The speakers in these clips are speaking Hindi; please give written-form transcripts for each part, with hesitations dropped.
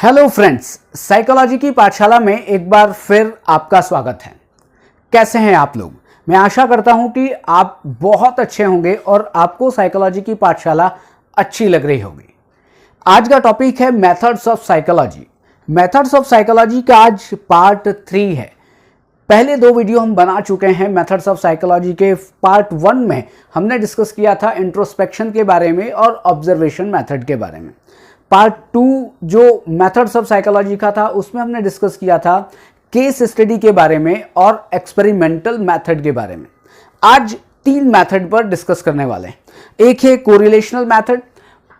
हेलो फ्रेंड्स, साइकोलॉजी की पाठशाला में एक बार फिर आपका स्वागत है। कैसे हैं आप लोग? मैं आशा करता हूं कि आप बहुत अच्छे होंगे और आपको साइकोलॉजी की पाठशाला अच्छी लग रही होगी। आज का टॉपिक है methods of psychology. Methods of psychology का आज पार्ट 3 है। पहले 2 वीडियो हम बना चुके हैं मेथड्स ऑफ साइकोलॉजी के। पार्ट 1 में हमने डिस्कस किया था इंट्रोस्पेक्शन के बारे में और ऑब्जर्वेशन मेथड के बारे में। पार्ट 2 जो मेथड्स ऑफ साइकोलॉजी का था उसमें हमने डिस्कस किया था केस स्टडी के बारे में और एक्सपेरिमेंटल मेथड के बारे में। आज 3 मेथड पर डिस्कस करने वाले हैं। एक है कोरिलेशनल मेथड,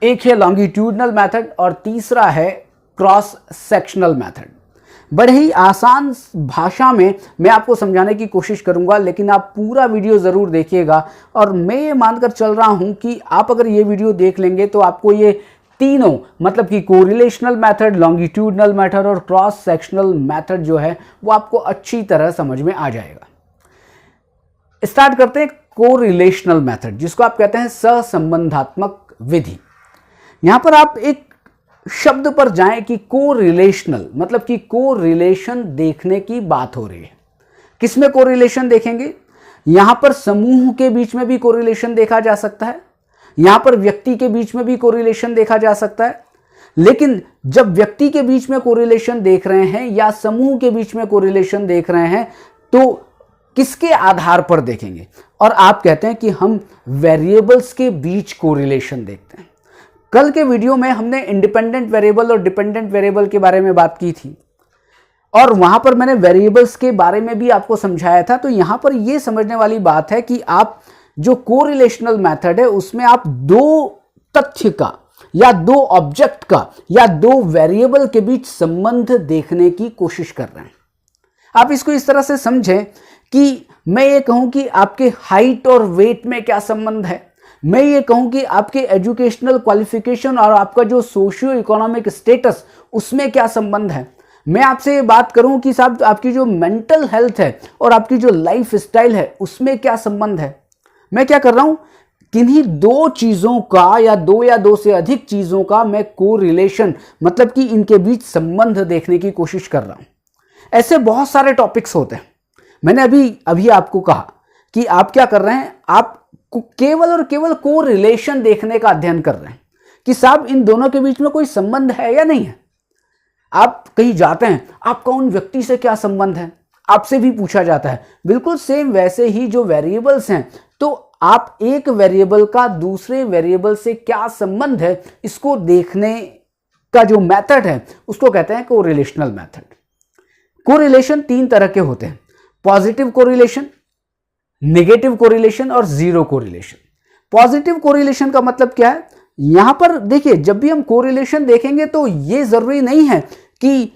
एक है लॉन्गिट्यूडनल मेथड और तीसरा है क्रॉस सेक्शनल मेथड। बड़े ही आसान भाषा में मैं आपको समझाने की कोशिश करूंगा, लेकिन आप पूरा वीडियो ज़रूर देखिएगा। और मैं ये मानकर चल रहा हूं कि आप अगर ये वीडियो देख लेंगे तो आपको ये तीनों मतलब कि कोरिलेशनल मेथड, लॉन्गिट्यूडनल मेथड और क्रॉस सेक्शनल मेथड जो है वो आपको अच्छी तरह समझ में आ जाएगा। स्टार्ट करते हैं कोरिलेशनल मेथड, जिसको आप कहते हैं सहसंबंधात्मक विधि। यहां पर आप एक शब्द पर जाएं कि कोरिलेशनल मतलब कि कोरिलेशन देखने की बात हो रही है। किसमें कोरिलेशन देखेंगे? यहां पर समूह के बीच में भी कोरिलेशन देखा जा सकता है, यहां पर व्यक्ति के बीच में भी कोरिलेशन देखा जा सकता है। लेकिन जब व्यक्ति के बीच में कोरिलेशन देख रहे हैं या समूह के बीच में कोरिलेशन देख रहे हैं तो किसके आधार पर देखेंगे? और आप कहते हैं कि हम वेरिएबल्स के बीच कोरिलेशन देखते हैं। कल के वीडियो में हमने इंडिपेंडेंट वेरिएबल और डिपेंडेंट वेरिएबल के बारे में बात की थी और वहां पर मैंने वेरिएबल्स के बारे में भी आपको समझाया था। तो यहां पर यह समझने वाली बात है कि आप जो कोरिलेशनल मेथड है उसमें आप 2 तथ्य का या 2 ऑब्जेक्ट का या 2 वेरिएबल के बीच संबंध देखने की कोशिश कर रहे हैं। आप इसको इस तरह से समझें कि मैं ये कहूं कि आपके हाइट और वेट में क्या संबंध है, मैं ये कहूं कि आपके एजुकेशनल क्वालिफिकेशन और आपका जो सोशियो इकोनॉमिक स्टेटस उसमें क्या संबंध है। मैं आपसे ये बात करूं कि साहब आपकी जो मेंटल हेल्थ है और आपकी जो लाइफ स्टाइल है उसमें क्या संबंध है। मैं क्या कर रहा हूं, किन्हीं 2 चीजों का या 2 से अधिक चीजों का मैं कोरिलेशन मतलब कि इनके बीच संबंध देखने की कोशिश कर रहा हूं। ऐसे बहुत सारे टॉपिक्स होते हैं। मैंने अभी आपको कहा कि आप क्या कर रहे हैं, आप केवल और केवल कोरिलेशन देखने का अध्ययन कर रहे हैं कि साहब इन दोनों के बीच में कोई संबंध है या नहीं है। आप कहीं जाते हैं, आपका उन व्यक्ति से क्या संबंध है, आपसे भी पूछा जाता है। बिल्कुल सेम वैसे ही जो वेरिएबल्स हैं, तो आप एक वेरिएबल का दूसरे वेरिएबल से क्या संबंध है इसको देखने का जो मेथड है उसको कहते हैं कोरिलेशनल मेथड। कोरिलेशन 3 तरह के होते हैं, पॉजिटिव कोरिलेशन, नेगेटिव कोरिलेशन और जीरो कोरिलेशन। पॉजिटिव कोरिलेशन का मतलब क्या है? यहां पर देखिए, जब भी हम कोरिलेशन देखेंगे तो ये जरूरी नहीं है कि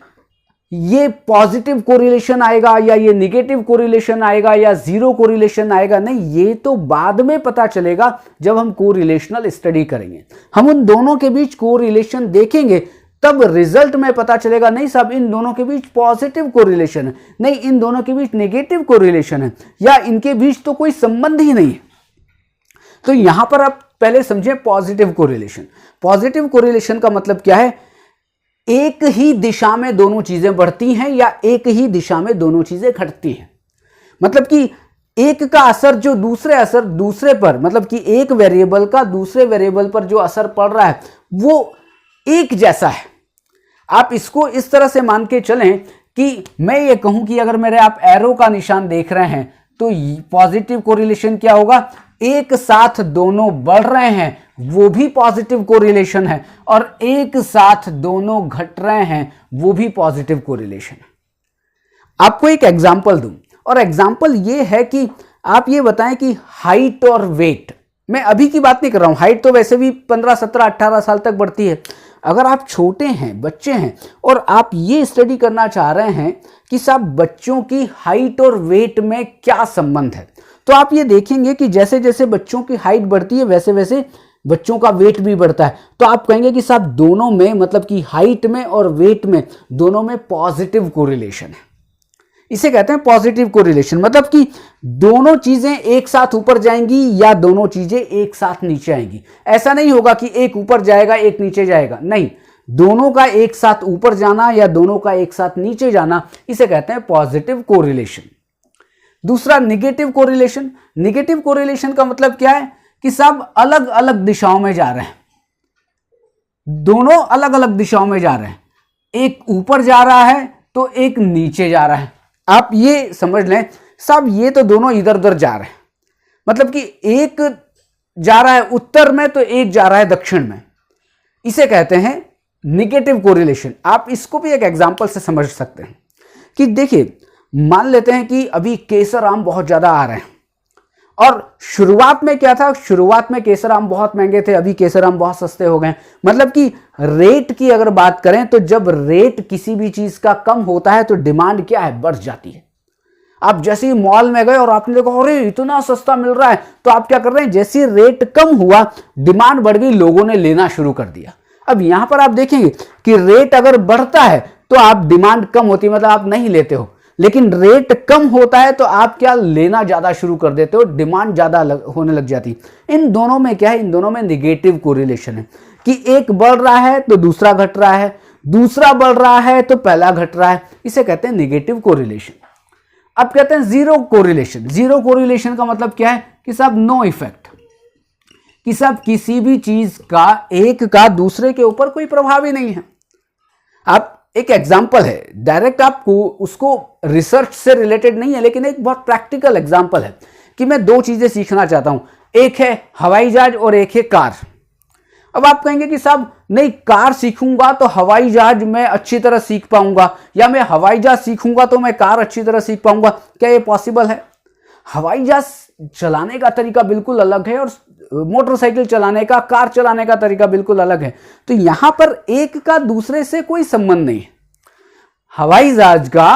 ये पॉजिटिव कोरिलेशन आएगा या ये नेगेटिव कोरिलेशन आएगा या जीरो कोरिलेशन आएगा। नहीं, ये तो बाद में पता चलेगा जब हम कोरिलेशनल स्टडी करेंगे। हम उन दोनों के बीच कोरिलेशन देखेंगे तब रिजल्ट में पता चलेगा नहीं साहब इन दोनों के बीच पॉजिटिव कोरिलेशन है, नहीं इन दोनों के बीच नेगेटिव कोरिलेशन है, या इनके बीच तो कोई संबंध ही नहीं है। तो यहां पर आप पहले समझें पॉजिटिव कोरिलेशन। पॉजिटिव कोरिलेशन का मतलब क्या है? एक ही दिशा में दोनों चीजें बढ़ती हैं या एक ही दिशा में दोनों चीजें घटती हैं। मतलब कि एक का असर जो दूसरे पर मतलब कि एक वेरिएबल का दूसरे वेरिएबल पर जो असर पड़ रहा है वो एक जैसा है। आप इसको इस तरह से मान के चलें कि मैं ये कहूं कि अगर मेरे आप एरो का निशान देख रहे हैं तो पॉजिटिव कोरिलेशन क्या होगा? एक साथ दोनों बढ़ रहे हैं वो भी पॉजिटिव कोरिलेशन है और एक साथ दोनों घट रहे हैं वो भी पॉजिटिव कोरिलेशन है। आपको एक एग्जांपल दूं और एग्जांपल ये है कि आप ये बताएं कि हाइट और वेट, मैं अभी की बात नहीं कर रहा हूं, हाइट तो वैसे भी 15, 17, 18 साल तक बढ़ती है। अगर आप छोटे हैं, बच्चे हैं और आप ये स्टडी करना चाह रहे हैं कि साहब बच्चों की हाइट और वेट में क्या संबंध है, तो आप ये देखेंगे कि जैसे जैसे बच्चों की हाइट बढ़ती है वैसे वैसे बच्चों का वेट भी बढ़ता है। तो आप कहेंगे कि साहब दोनों में मतलब कि हाइट में और वेट में दोनों में पॉजिटिव कोरिलेशन है। इसे कहते हैं पॉजिटिव कोरिलेशन, मतलब कि दोनों चीजें एक साथ ऊपर जाएंगी या दोनों चीजें एक साथ नीचे आएंगी। ऐसा नहीं होगा कि एक ऊपर जाएगा एक नीचे जाएगा, नहीं, दोनों का एक साथ ऊपर जाना या दोनों का एक साथ नीचे जाना, इसे कहते हैं पॉजिटिव कोरिलेशन। दूसरा निगेटिव कोरिलेशन। निगेटिव कोरिलेशन का मतलब क्या है कि सब अलग अलग दिशाओं में जा रहे हैं, दोनों अलग अलग दिशाओं में जा रहे हैं, एक ऊपर जा रहा है तो एक नीचे जा रहा है। आप ये समझ लें सब ये तो दोनों इधर उधर जा रहे हैं, मतलब कि एक जा रहा है उत्तर में तो एक जा रहा है दक्षिण में, इसे कहते हैं निगेटिव कोरिलेशन। आप इसको भी एक एग्जांपल से समझ सकते हैं कि देखिए, मान लेते हैं कि अभी केसर आम बहुत ज्यादा आ रहे हैं और शुरुआत में क्या था, शुरुआत में केसर आम बहुत महंगे थे, अभी केसर आम बहुत सस्ते हो गए। मतलब कि रेट की अगर बात करें तो जब रेट किसी भी चीज का कम होता है तो डिमांड क्या है, बढ़ जाती है। आप जैसे ही मॉल में गए और आपने देखा अरे इतना सस्ता मिल रहा है, तो आप क्या कर रहे हैं, जैसे ही रेट कम हुआ डिमांड बढ़ गई, लोगों ने लेना शुरू कर दिया। अब यहां पर आप देखेंगे कि रेट अगर बढ़ता है तो आप डिमांड कम होती है, मतलब आप नहीं लेते हो, लेकिन रेट कम होता है तो आप क्या लेना ज्यादा शुरू कर देते हो, डिमांड ज्यादा होने लग जाती है। इन दोनों में क्या है, इन दोनों में निगेटिव कोरिलेशन है कि एक बढ़ रहा है तो दूसरा घट रहा है, दूसरा बढ़ रहा है तो पहला घट रहा है, इसे कहते हैं निगेटिव कोरिलेशन। अब कहते हैं जीरो कोरिलेशन। जीरो कोरिलेशन का मतलब क्या है कि सब नो इफेक्ट, कि सब किसी भी चीज का एक का दूसरे के ऊपर कोई प्रभाव ही नहीं है। आप एक एग्जाम्पल है, डायरेक्ट आपको उसको रिसर्च से रिलेटेड नहीं है, लेकिन एक बहुत प्रैक्टिकल एग्जाम्पल है कि मैं दो चीजें सीखना चाहता हूं, एक है हवाई जहाज और एक है कार। अब आप कहेंगे कि साहब नहीं, कार सीखूंगा तो हवाई जहाज मैं अच्छी तरह सीख पाऊंगा, या मैं हवाई जहाज सीखूंगा तो मैं कार अच्छी तरह सीख पाऊंगा। क्या ये पॉसिबल है? हवाई जहाज चलाने का तरीका बिल्कुल अलग है और मोटरसाइकिल चलाने का, कार चलाने का तरीका बिल्कुल अलग है। तो यहां पर एक का दूसरे से कोई संबंध नहीं है। हवाई जहाज का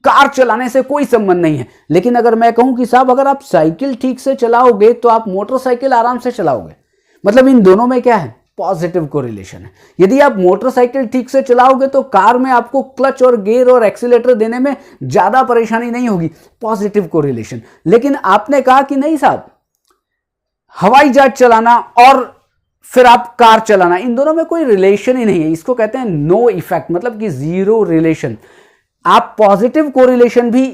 कार चलाने से कोई संबंध नहीं है, लेकिन अगर मैं कहूं कि साहब अगर आप साइकिल ठीक से चलाओगे तो आप मोटरसाइकिल आराम से चलाओगे, मतलब इन दोनों में क्या है, पॉजिटिव कोरिलेशन है। यदि आप मोटरसाइकिल ठीक से चलाओगे तो कार में आपको क्लच और गियर और एक्सीलेटर देने में ज्यादा परेशानी नहीं होगी, पॉजिटिव कोरिलेशन। लेकिन आपने कहा कि नहीं साहब, हवाई जहाज चलाना और फिर आप कार चलाना, इन दोनों में कोई रिलेशन ही नहीं है, इसको कहते हैं नो इफेक्ट, मतलब कि जीरो रिलेशन। आप पॉजिटिव कोरिलेशन भी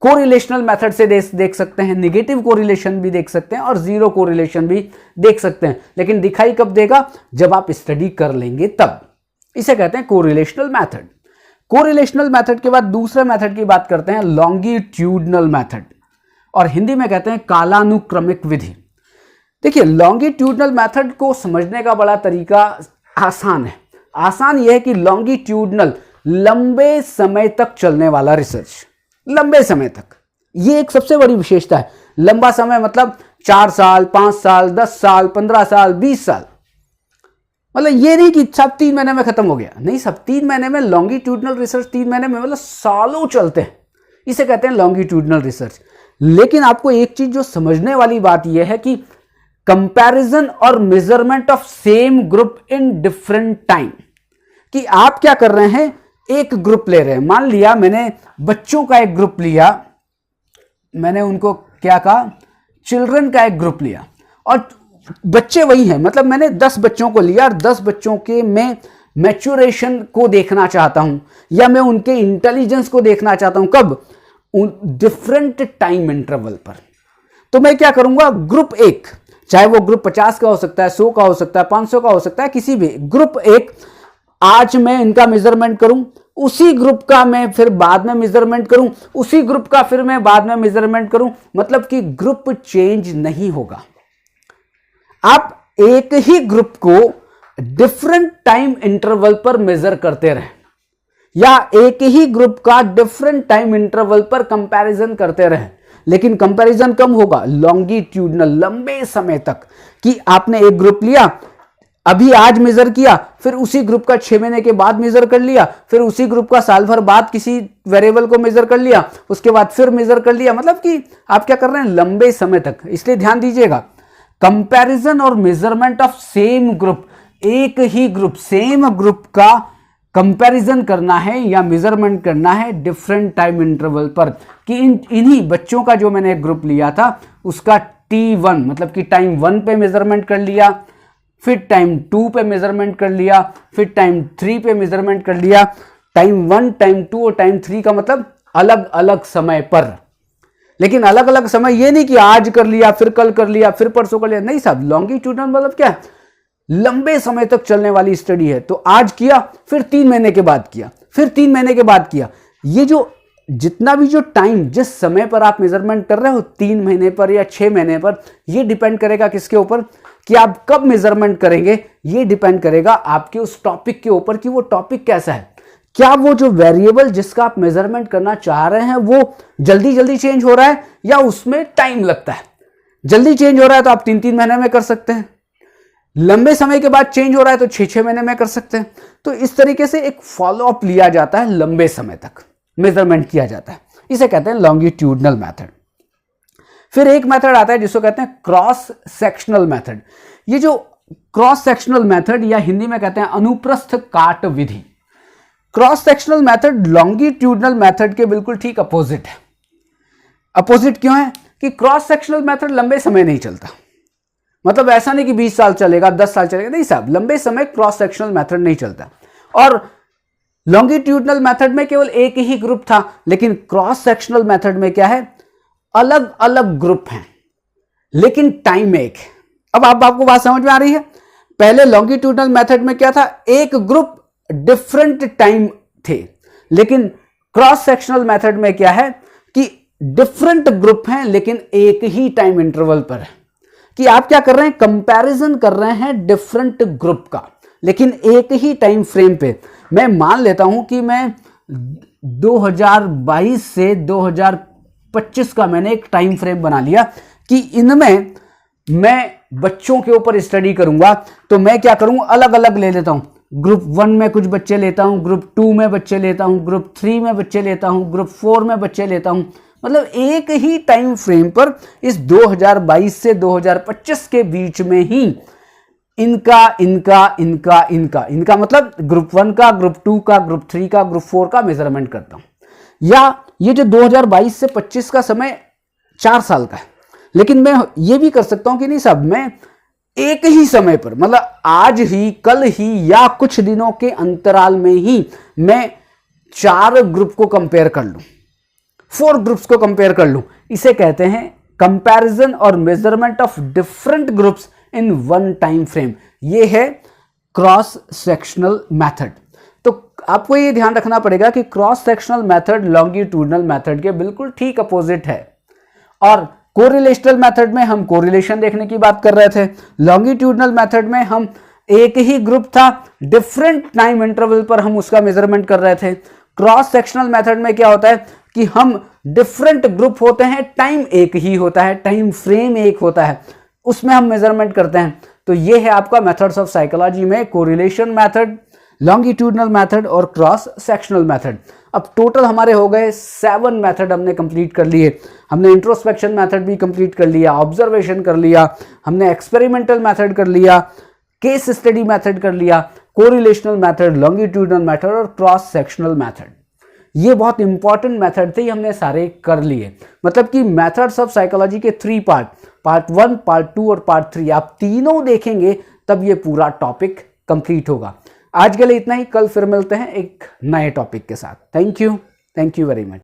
कोरिलेशनल मेथड से देख सकते हैं, निगेटिव कोरिलेशन भी देख सकते हैं और जीरो कोरिलेशन भी देख सकते हैं, लेकिन दिखाई कब देगा, जब आप स्टडी कर लेंगे तब। इसे कहते हैं कोरिलेशनल मेथड। कोरिलेशनल मेथड के बाद दूसरे मेथड की बात करते हैं, लॉन्गिट्यूडनल मेथड, और हिंदी में कहते हैं कालानुक्रमिक विधि। देखिए, लॉन्गिट्यूडनल मेथड को समझने का बड़ा तरीका आसान है। आसान यह है कि लॉन्गिट्यूडनल, लंबे समय तक चलने वाला रिसर्च, लंबे समय तक, ये एक सबसे बड़ी विशेषता है। लंबा समय मतलब 4 साल, 5 साल, 10 साल, 15 साल, 20 साल, मतलब ये नहीं कि सब 3 महीने में खत्म हो गया, नहीं, सब 3 महीने में, लॉन्गिट्यूडनल रिसर्च 3 महीने में, मतलब सालों चलते हैं, इसे कहते हैं लॉन्गिट्यूडनल रिसर्च। लेकिन आपको एक चीज जो समझने वाली बात यह है कि कंपैरिजन और measurement of same group in different time, कि आप क्या कर रहे हैं, एक ग्रुप ले रहे हैं। मान लिया मैंने बच्चों का एक ग्रुप लिया, मैंने उनको क्या कहा, चिल्ड्रन का एक ग्रुप लिया, और बच्चे वही हैं, मतलब मैंने 10 बच्चों को लिया और 10 बच्चों के मैं मैच्योरेशन को देखना चाहता हूं, या मैं उनके इंटेलिजेंस को देखना चाहता हूं, कब, डिफरेंट टाइम इंटरवल पर। तो मैं क्या करूंगा, ग्रुप 1, चाहे वो ग्रुप 50 का हो सकता है, 100 का हो सकता है, 500 का हो सकता है, किसी भी ग्रुप 1, आज मैं इनका मेजरमेंट करूं, उसी ग्रुप का मैं फिर बाद में मेजरमेंट करूं, उसी ग्रुप का फिर मैं बाद में मेजरमेंट करूं, मतलब कि ग्रुप चेंज नहीं होगा। आप एक ही ग्रुप को डिफरेंट टाइम इंटरवल पर मेजर करते रहे, या एक ही ग्रुप का डिफरेंट टाइम इंटरवल पर कंपैरिजन करते रहे, लेकिन कंपैरिजन कम होगा, लॉन्गिट्यूडनल, लंबे समय तक, कि आपने एक ग्रुप लिया, अभी आज मेजर किया, फिर उसी ग्रुप का 6 महीने के बाद मेजर कर लिया, फिर उसी ग्रुप का साल भर बाद किसी वेरिएबल को मेजर कर लिया, उसके बाद फिर मेजर कर लिया, मतलब कि आप क्या कर रहे हैं, लंबे समय तक। इसलिए ध्यान दीजिएगा, कंपैरिजन और मेजरमेंट ऑफ सेम ग्रुप, एक ही ग्रुप, सेम ग्रुप का कंपैरिजन करना है या मेजरमेंट करना है डिफरेंट टाइम इंटरवल पर, कि इन्हीं बच्चों का जो मैंने एक ग्रुप लिया था उसका T1 मतलब कि टाइम 1 पे मेजरमेंट कर लिया, फिर टाइम 2 पे मेजरमेंट कर लिया, फिर टाइम 3 पे मेजरमेंट कर लिया। टाइम 1, टाइम 2 और टाइम 3 का मतलब अलग अलग समय पर। लेकिन अलग अलग समय ये नहीं कि आज कर लिया, फिर कल कर लिया, फिर परसों कर लिया, नहीं साहब। लॉन्गिट्यूडनल मतलब क्या है? लंबे समय तक चलने वाली स्टडी है। तो आज किया, फिर 3 महीने के बाद किया, फिर 3 महीने के बाद किया। ये जो जितना भी जो टाइम, जिस समय पर आप मेजरमेंट कर रहे हो, 3 महीने पर या 6 महीने पर, ये डिपेंड करेगा किसके ऊपर? कि आप कब मेजरमेंट करेंगे। ये डिपेंड करेगा आपके उस टॉपिक के ऊपर कि वो टॉपिक कैसा है। क्या वो जो वेरिएबल जिसका आप मेजरमेंट करना चाह रहे हैं वो जल्दी जल्दी चेंज हो रहा है या उसमें टाइम लगता है? जल्दी चेंज हो रहा है तो आप 3-3 महीने में कर सकते हैं। लंबे समय के बाद चेंज हो रहा है तो 6-6 महीने में कर सकते हैं। तो इस तरीके से एक फॉलोअप लिया जाता है, लंबे समय तक मेजरमेंट किया जाता है। इसे कहते हैं लॉन्गिट्यूडनल मेथड। फिर एक मेथड आता है जिसको कहते हैं क्रॉस सेक्शनल मेथड। ये जो क्रॉस सेक्शनल मेथड या हिंदी में कहते हैं अनुप्रस्थ काट विधि। Cross sectional method longitudinal method के बिल्कुल ठीक अपोजिट है। अपोजिट क्यों है? कि क्रॉस सेक्शनल मेथड लंबे समय नहीं चलता। मतलब ऐसा नहीं कि 20 साल चलेगा, 10 साल चलेगा, नहीं साहब। लंबे समय क्रॉस सेक्शनल मेथड नहीं चलता। और लॉन्गिट्यूडनल मेथड में केवल एक ही ग्रुप था, लेकिन क्रॉस सेक्शनल मेथड में क्या है? अलग अलग ग्रुप हैं, लेकिन टाइम एक है। अब आपको बात समझ में आ रही है? पहले लॉन्गिट्यूडनल मेथड में क्या था? एक ग्रुप डिफरेंट टाइम थे, लेकिन क्रॉस सेक्शनल मेथड में क्या है कि डिफरेंट ग्रुप हैं लेकिन एक ही टाइम इंटरवल पर है। कि आप क्या कर रहे हैं? कंपैरिजन कर रहे हैं डिफरेंट ग्रुप का, लेकिन एक ही टाइम फ्रेम पे। मैं मान लेता हूं कि मैं 2022 से 2025 का मैंने एक टाइम फ्रेम बना लिया कि इनमें मैं बच्चों के ऊपर स्टडी करूंगा। तो मैं क्या करूंगा? अलग अलग ले लेता हूं। ग्रुप 1 में कुछ बच्चे लेता हूं, ग्रुप 2 में बच्चे लेता हूं, ग्रुप 3 में बच्चे लेता हूं, ग्रुप 4 में बच्चे लेता हूं। मतलब एक ही टाइम फ्रेम पर इस 2022 से 2025 के बीच में ही इनका मतलब ग्रुप 1 का, ग्रुप 2 का, ग्रुप 3 का, ग्रुप 4 का मेजरमेंट करता हूं। या ये जो 2022 से 25 का समय 4 साल का है, लेकिन मैं ये भी कर सकता हूं कि नहीं साहब, मैं एक ही समय पर, मतलब आज ही, कल ही या कुछ दिनों के अंतराल में ही मैं 4 ग्रुप को कंपेयर कर लूं, 4 ग्रुप्स को कंपेयर कर लूं। इसे कहते हैं कंपैरिजन और measurement of different groups in one time frame. ये है क्रॉस सेक्शनल मेथड। तो आपको ये ध्यान रखना पड़ेगा कि cross sectional method longitudinal method के बिल्कुल ठीक अपोजिट है। और कोरिलेशनल मेथड में हम कोरिलेशन देखने की बात कर रहे थे। लॉन्गिट्यूडनल मेथड में हम एक ही ग्रुप था, डिफरेंट टाइम इंटरवल पर हम उसका मेजरमेंट कर रहे थे। क्रॉस सेक्शनल मेथड में क्या होता है कि हम डिफरेंट ग्रुप होते हैं, टाइम एक ही होता है, टाइम फ्रेम एक होता है, उसमें हम मेजरमेंट करते हैं। तो ये है आपका मेथड्स ऑफ साइकोलॉजी में कोरिलेशन मेथड, लॉन्गिट्यूडनल मेथड और क्रॉस सेक्शनल मेथड। अब टोटल हमारे हो गए 7 मेथड हमने कंप्लीट कर लिए। हमने इंट्रोस्पेक्शन मेथड भी कंप्लीट कर लिया, ऑब्जर्वेशन कर लिया, हमने एक्सपेरिमेंटल मेथड कर लिया, केस स्टडी मेथड कर लिया, कोरिलेशनल मेथड, लॉन्गिट्यूडनल मेथड और क्रॉस सेक्शनल मेथड। ये बहुत इंपॉर्टेंट मेथड थे, हमने सारे कर लिए। मतलब कि मेथड्स ऑफ साइकोलॉजी के 3 पार्ट, पार्ट 1, पार्ट 2 और पार्ट 3, आप तीनों देखेंगे तब ये पूरा टॉपिक कंप्लीट होगा। आज के लिए इतना ही, कल फिर मिलते हैं एक नए टॉपिक के साथ। Thank you very much.